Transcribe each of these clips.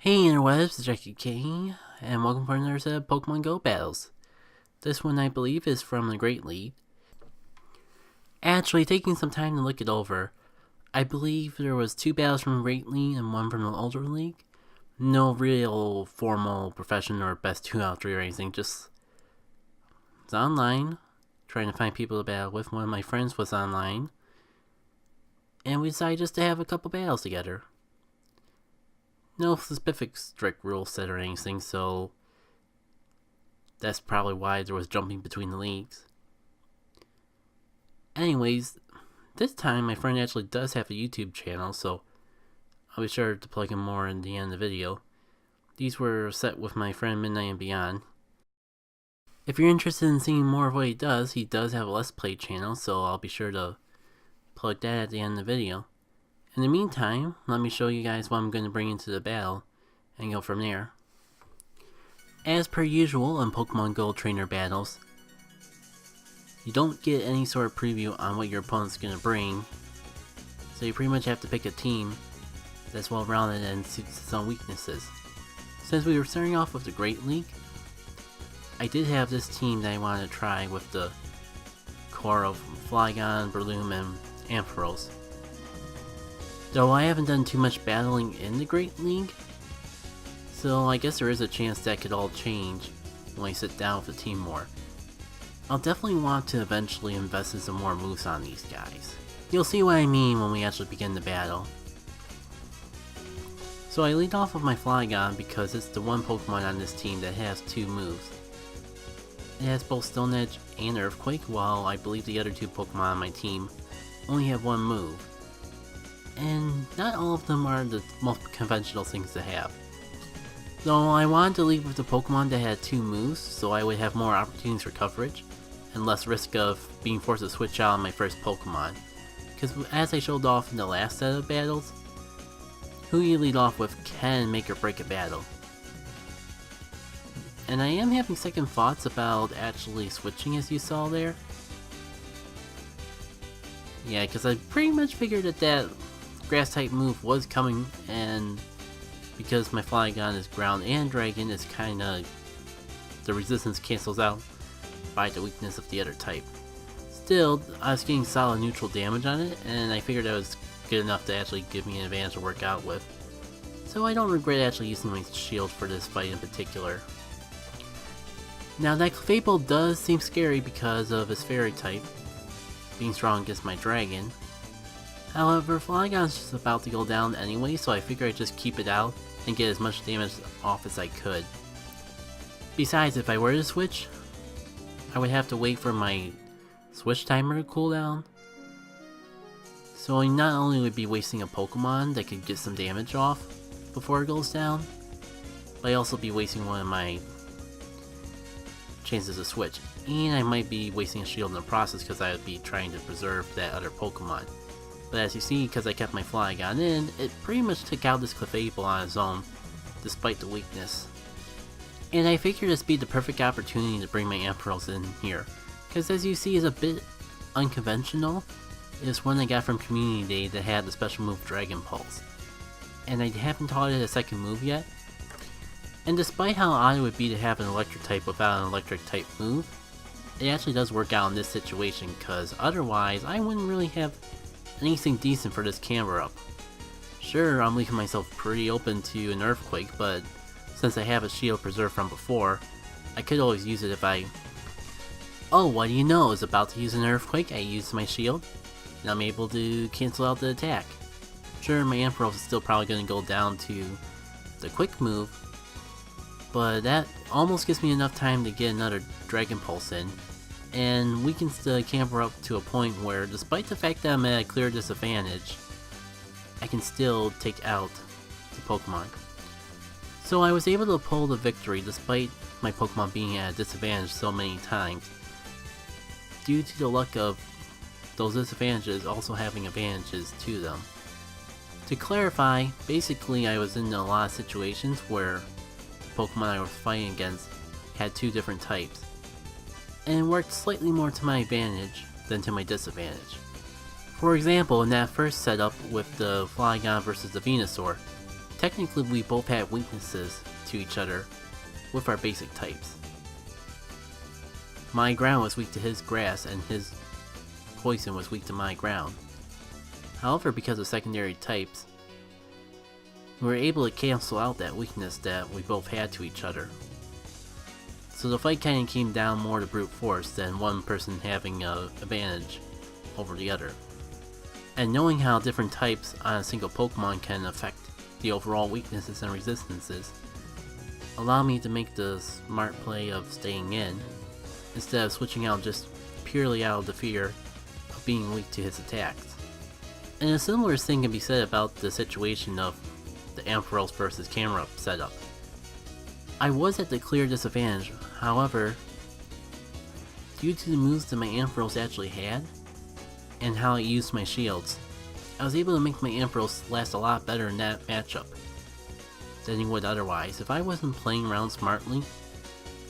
Hey interwebs, it's Jackie King, and welcome for another set of Pokemon Go battles. This one I believe is from the Great League. Actually, taking some time to look it over, I believe there was 2 battles from the Great League and 1 from the Ultra League. No real formal profession or best 2 out of 3 or anything, just it's online, trying to find people to battle with. One of my friends was online, and we decided just to have a couple battles together. No specific strict rule set or anything, so that's probably why there was jumping between the leagues. Anyways, this time my friend actually does have a YouTube channel, so I'll be sure to plug him more in the end of the video. These were set with my friend MidniteAndBeyond. If you're interested in seeing more of what he does have a Let's Play channel, so I'll be sure to plug that at the end of the video. In the meantime, let me show you guys what I'm going to bring into the battle, and go from there. As per usual on Pokemon Go trainer battles, you don't get any sort of preview on what your opponent's going to bring, so you pretty much have to pick a team that's well rounded and suits its own weaknesses. Since we were starting off with the Great League, I did have this team that I wanted to try with the core of Flygon, Breloom, and Ampharos. Though I haven't done too much battling in the Great League, so I guess there is a chance that could all change when I sit down with the team more. I'll definitely want to eventually invest in some more moves on these guys. You'll see what I mean when we actually begin the battle. So I lead off with my Flygon because it's the one Pokemon on this team that has 2 moves. It has both Stone Edge and Earthquake, while I believe the other 2 Pokemon on my team only have 1 move. And not all of them are the most conventional things to have. Though I wanted to lead with the Pokemon that had 2 moves, so I would have more opportunities for coverage, and less risk of being forced to switch out on my first Pokemon. Because as I showed off in the last set of battles, who you lead off with can make or break a battle. And I am having second thoughts about actually switching, as you saw there. Yeah, because I pretty much figured that grass type move was coming, and because my Flygon is ground and dragon, it's kinda, the resistance cancels out by the weakness of the other type. Still, I was getting solid neutral damage on it, and I figured that was good enough to actually give me an advantage to work out with. So I don't regret actually using my shield for this fight in particular. Now that Clefable does seem scary because of his fairy type, being strong against my dragon. However, Flygon's just about to go down anyway, so I figured I'd just keep it out and get as much damage off as I could. Besides, if I were to switch, I would have to wait for my switch timer to cool down. So I not only would be wasting a Pokemon that could get some damage off before it goes down, but I'd also be wasting one of my chances to switch. And I might be wasting a shield in the process because I would be trying to preserve that other Pokemon. But as you see, because I kept my Flygon in, it pretty much took out this Clefable on its own, despite the weakness. And I figured this would be the perfect opportunity to bring my Ampharos in here, because as you see is a bit unconventional. It's one I got from Community Day that had the special move Dragon Pulse. And I haven't taught it a second move yet. And despite how odd it would be to have an electric type without an electric type move, it actually does work out in this situation, because otherwise I wouldn't really have anything decent for this camera up. Sure, I'm leaving myself pretty open to an Earthquake, but since I have a shield preserved from before, I could always use it if I... Oh, what do you know, I was about to use an Earthquake, I used my shield, and I'm able to cancel out the attack. Sure, my Ampharos is still probably going to go down to the quick move, but that almost gives me enough time to get another Dragon Pulse in, and weakens the camper up to a point where, despite the fact that I'm at a clear disadvantage, I can still take out the Pokemon. So I was able to pull the victory despite my Pokemon being at a disadvantage so many times, due to the luck of those disadvantages also having advantages to them. To clarify, basically I was in a lot of situations where the Pokemon I was fighting against had 2 different types, and it worked slightly more to my advantage than to my disadvantage. For example, in that first setup with the Flygon versus the Venusaur, technically we both had weaknesses to each other with our basic types. My ground was weak to his grass, and his poison was weak to my ground. However, because of secondary types, we were able to cancel out that weakness that we both had to each other. So the fight kind of came down more to brute force than one person having an advantage over the other. And knowing how different types on a single Pokemon can affect the overall weaknesses and resistances allowed me to make the smart play of staying in, instead of switching out just purely out of the fear of being weak to his attacks. And a similar thing can be said about the situation of the Ampharos versus camera setup. I was at the clear disadvantage, however, due to the moves that my Ampharos actually had, and how I used my shields, I was able to make my Ampharos last a lot better in that matchup than he would otherwise. If I wasn't playing around smartly,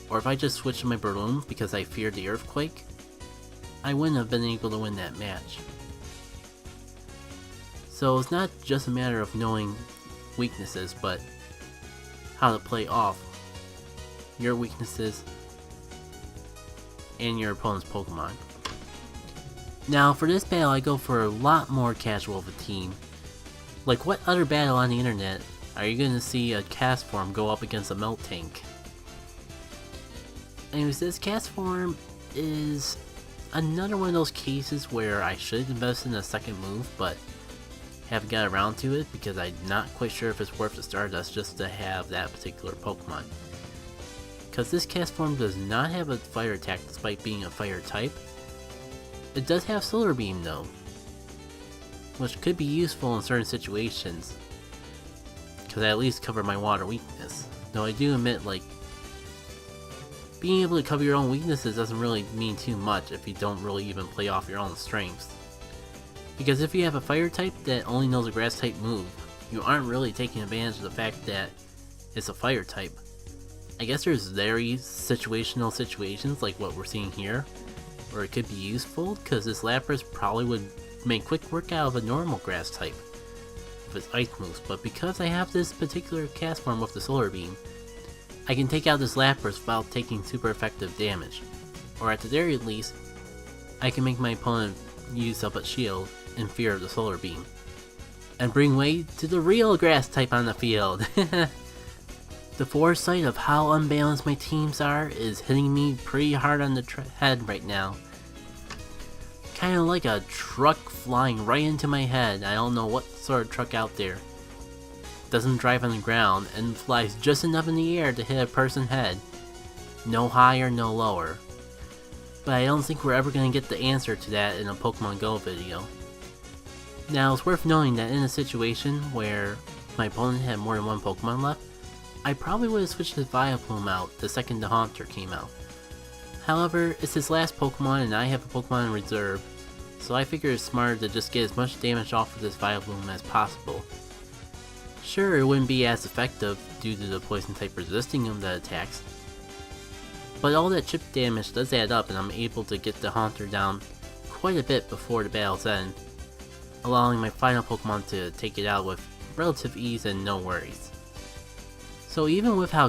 or if I just switched to my Balloon because I feared the earthquake, I wouldn't have been able to win that match. So it's not just a matter of knowing weaknesses, but how to play off your weaknesses and your opponent's Pokemon. Now for this battle I go for a lot more casual of a team. Like, what other battle on the internet are you going to see a cast form go up against a melt tank? Anyways, this cast form is another one of those cases where I should invest in a second move, but haven't got around to it because I'm not quite sure if it's worth the Stardust just to have that particular Pokemon. Because this cast form does not have a fire attack despite being a fire type. It does have Solar Beam though, which could be useful in certain situations, because I at least cover my water weakness. Though I do admit, like, being able to cover your own weaknesses doesn't really mean too much if you don't really even play off your own strengths. Because if you have a fire type that only knows a grass type move, you aren't really taking advantage of the fact that it's a fire type. I guess there's very situational situations like what we're seeing here, where it could be useful, because this Lapras probably would make quick work out of a normal grass type with its ice moves, but because I have this particular cast form with the Solar Beam, I can take out this Lapras without taking super effective damage. Or at the very least, I can make my opponent use up its shield in fear of the Solar Beam, and bring weight to the real grass type on the field. The foresight of how unbalanced my teams are is hitting me pretty hard on the head right now. Kinda like a truck flying right into my head. I don't know what sort of truck out there doesn't drive on the ground and flies just enough in the air to hit a person's head. No higher, no lower. But I don't think we're ever going to get the answer to that in a Pokemon Go video. Now, it's worth noting that in a situation where my opponent had more than one Pokemon left, I probably would have switched his Vileplume out the second the Haunter came out. However, it's his last Pokemon and I have a Pokemon in reserve, so I figure it's smarter to just get as much damage off of this Vileplume as possible. Sure, it wouldn't be as effective due to the poison type resisting him the attacks, but all that chip damage does add up and I'm able to get the Haunter down quite a bit before the battle's end, allowing my final Pokemon to take it out with relative ease and no worries. So even with how